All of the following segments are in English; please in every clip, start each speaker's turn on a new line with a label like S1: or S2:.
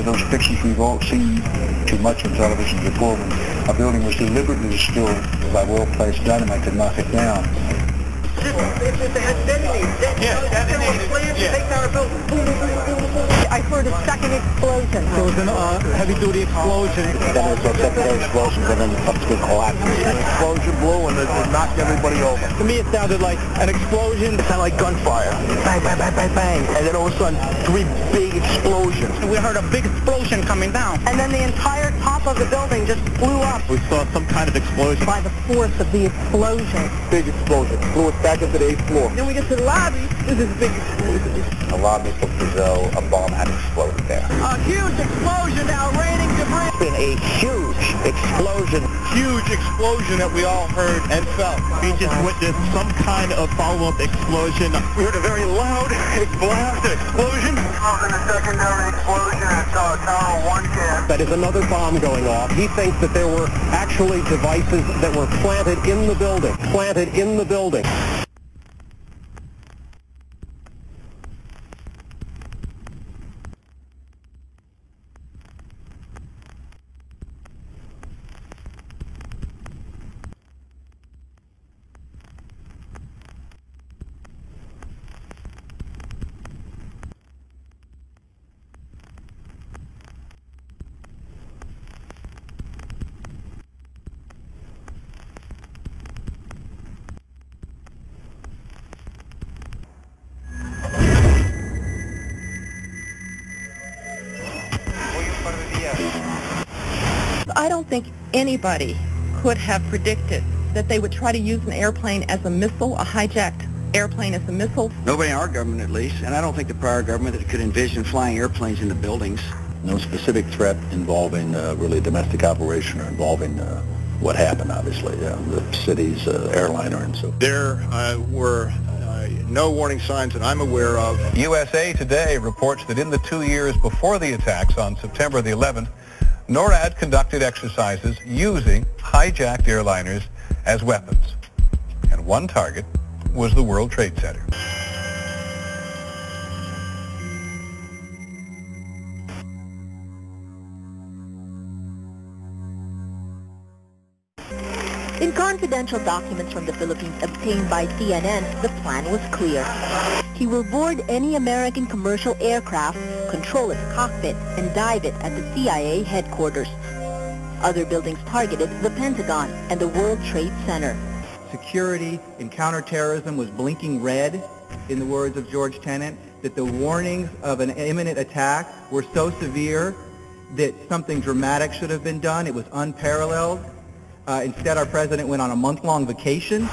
S1: those pictures we've all seen too much on television before when a building was deliberately destroyed by well-placed dynamite to knock it down.
S2: If it had detonated, take down a building. Boom, boom, boom, boom, boom. I heard a second explosion.
S3: There was a heavy-duty explosion.
S1: Then there was a secondary explosion, and then a big collapse.
S4: An explosion blew and it knocked everybody over.
S3: To me, it sounded like an explosion.
S4: It sounded like gunfire. Bang, bang, bang, bang, bang. And then all of a sudden, 3 big explosions.
S3: We heard a big explosion coming down.
S2: And then the entire top of the building just blew up.
S3: We saw some kind of explosion.
S2: By the force of the explosion.
S4: Big explosion. Blew us back into the 8th floor.
S2: Then we get to the lobby. This is a big explosion.
S1: The lobby looked as though a bomb had exploded there.
S2: A huge explosion now raining debris.
S4: It's been a huge explosion.
S3: Huge explosion that we all heard and felt. We just witnessed some kind of follow-up explosion.
S4: We heard a very loud blast, an explosion.
S5: And a secondary explosion at Tower 1 camp.
S6: That is another bomb going off. He thinks that there were actually devices that were planted in the building. Planted in the building.
S7: I don't think anybody could have predicted that they would try to use an airplane as a missile, a hijacked airplane as a missile.
S8: Nobody in our government, at least, and I don't think the prior government that could envision flying airplanes into buildings.
S1: No specific threat involving really a domestic operation or involving what happened, obviously, the city's airliner and so.
S4: There were no warning signs that I'm aware of.
S9: USA Today reports that in the 2 years before the attacks on September the 11th, NORAD conducted exercises using hijacked airliners as weapons. And one target was the World Trade Center.
S10: In confidential documents from the Philippines obtained by CNN, the plan was clear. He will board any American commercial aircraft, control its cockpit, and dive it at the CIA headquarters. Other buildings targeted the Pentagon and the World Trade Center.
S3: Security in counterterrorism was blinking red, in the words of George Tenet, that the warnings of an imminent attack were so severe that something dramatic should have been done. It was unparalleled. Instead, our president went on a month-long vacation.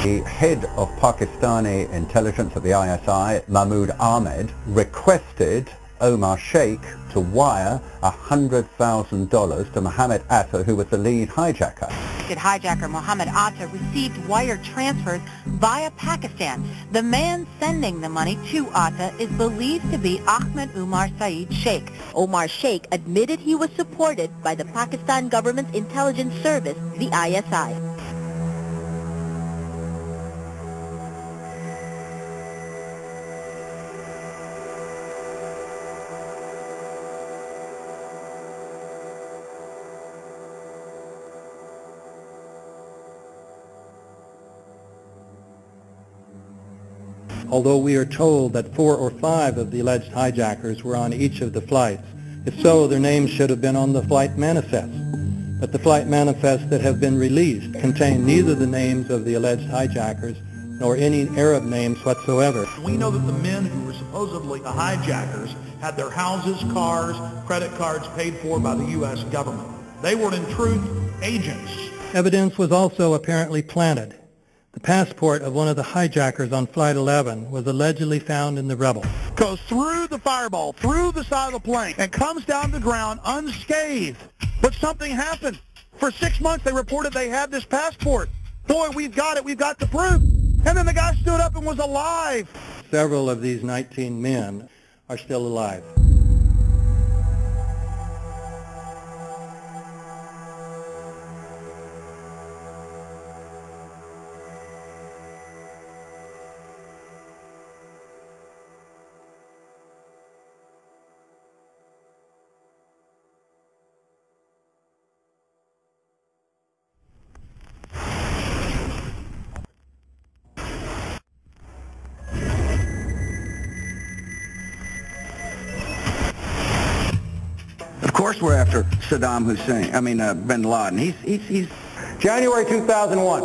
S6: The head of Pakistani intelligence at the ISI, Mahmoud Ahmed, requested Omar Sheikh to wire $100,000 to Mohammed Atta, who was the lead hijacker.
S7: Hijacker Mohammed Atta received wire transfers via Pakistan. The man sending the money to Atta is believed to be Ahmed Umar Saeed Sheikh.
S10: Omar Sheikh admitted he was supported by the Pakistan government's intelligence service, the ISI.
S3: Although we are told that 4 or 5 of the alleged hijackers were on each of the flights. If so, their names should have been on the flight manifest. But the flight manifests that have been released contain neither the names of the alleged hijackers nor any Arab names whatsoever.
S11: We know that the men who were supposedly the hijackers had their houses, cars, credit cards paid for by the U.S. government. They were, in truth, agents.
S3: Evidence was also apparently planted. The passport of one of the hijackers on Flight 11 was allegedly found in the rubble.
S11: Goes through the fireball, through the side of the plane, and comes down to the ground unscathed. But something happened. For 6 months, they reported they had this passport. Boy, we've got it. We've got the proof. And then the guy stood up and was alive.
S3: Several of these 19 men are still alive.
S8: course we're after Saddam Hussein. I mean, bin Laden. He's
S3: January 2001.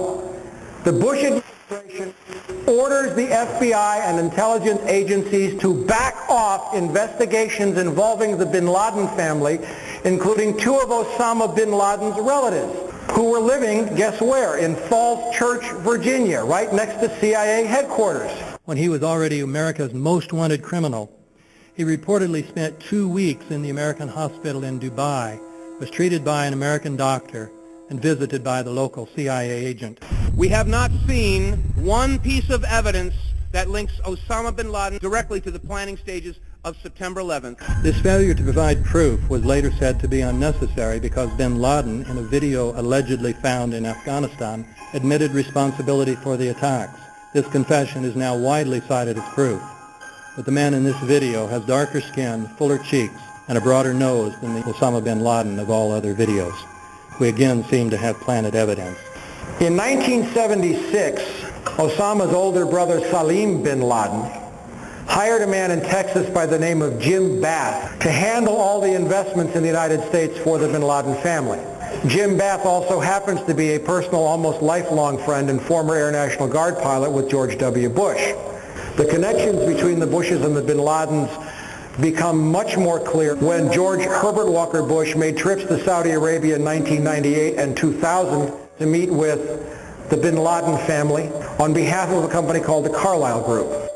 S3: The Bush administration orders the FBI and intelligence agencies to back off investigations involving the bin Laden family, including two of Osama bin Laden's relatives, who were living, guess where, in Falls Church, Virginia, right next to CIA headquarters. When he was already America's most wanted criminal, he reportedly spent 2 weeks in the American hospital in Dubai, was treated by an American doctor, and visited by the local CIA agent.
S12: We have not seen one piece of evidence that links Osama bin Laden directly to the planning stages of September 11th.
S3: This failure to provide proof was later said to be unnecessary because bin Laden, in a video allegedly found in Afghanistan, admitted responsibility for the attacks. This confession is now widely cited as proof. But the man in this video has darker skin, fuller cheeks, and a broader nose than the Osama bin Laden of all other videos. We again seem to have planted evidence. In 1976, Osama's older brother Salim bin Laden hired a man in Texas by the name of Jim Bath to handle all the investments in the United States for the bin Laden family. Jim Bath also happens to be a personal, almost lifelong friend and former Air National Guard pilot with George W. Bush. The connections between the Bushes and the bin Ladens become much more clear when George Herbert Walker Bush made trips to Saudi Arabia in 1998 and 2000 to meet with the bin Laden family on behalf of a company called the Carlyle Group.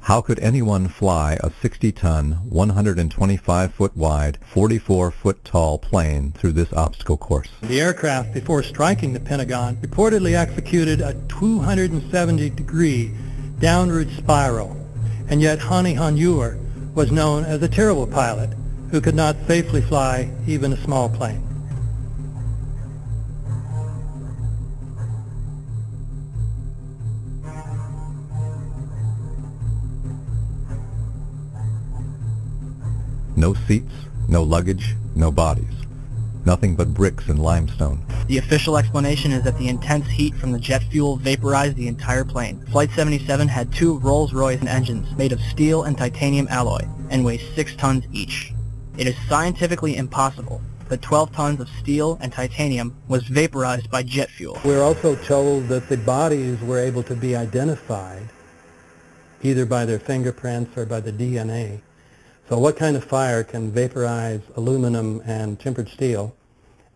S9: How could anyone fly a 60-ton, 125-foot wide, 44-foot tall plane through this obstacle course?
S3: The aircraft, before striking the Pentagon, reportedly executed a 270-degree downward spiral, and yet Hani Hanjour was known as a terrible pilot who could not safely fly even a small plane.
S9: No seats, no luggage, no bodies. Nothing but bricks and limestone.
S13: The official explanation is that the intense heat from the jet fuel vaporized the entire plane. Flight 77 had two Rolls-Royce engines made of steel and titanium alloy and weigh 6 tons each. It is scientifically impossible that 12 tons of steel and titanium was vaporized by jet fuel.
S3: We're also told that the bodies were able to be identified either by their fingerprints or by the DNA. So what kind of fire can vaporize aluminum and tempered steel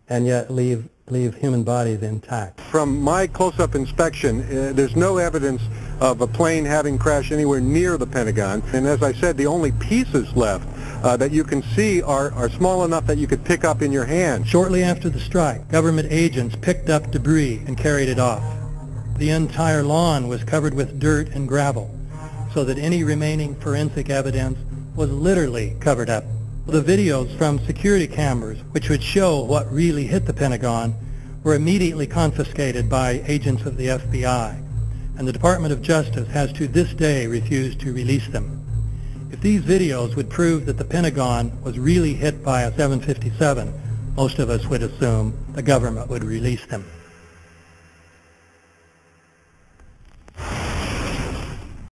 S3: and yet leave human bodies intact?
S14: From my close-up inspection, there's no evidence of a plane having crashed anywhere near the Pentagon. And as I said, the only pieces left that you can see are small enough that you could pick up in your hand.
S3: Shortly after the strike, government agents picked up debris and carried it off. The entire lawn was covered with dirt and gravel, so that any remaining forensic evidence was literally covered up. The videos from security cameras, which would show what really hit the Pentagon, were immediately confiscated by agents of the FBI, and the Department of Justice has to this day refused to release them. If these videos would prove that the Pentagon was really hit by a 757, most of us would assume the government would release them.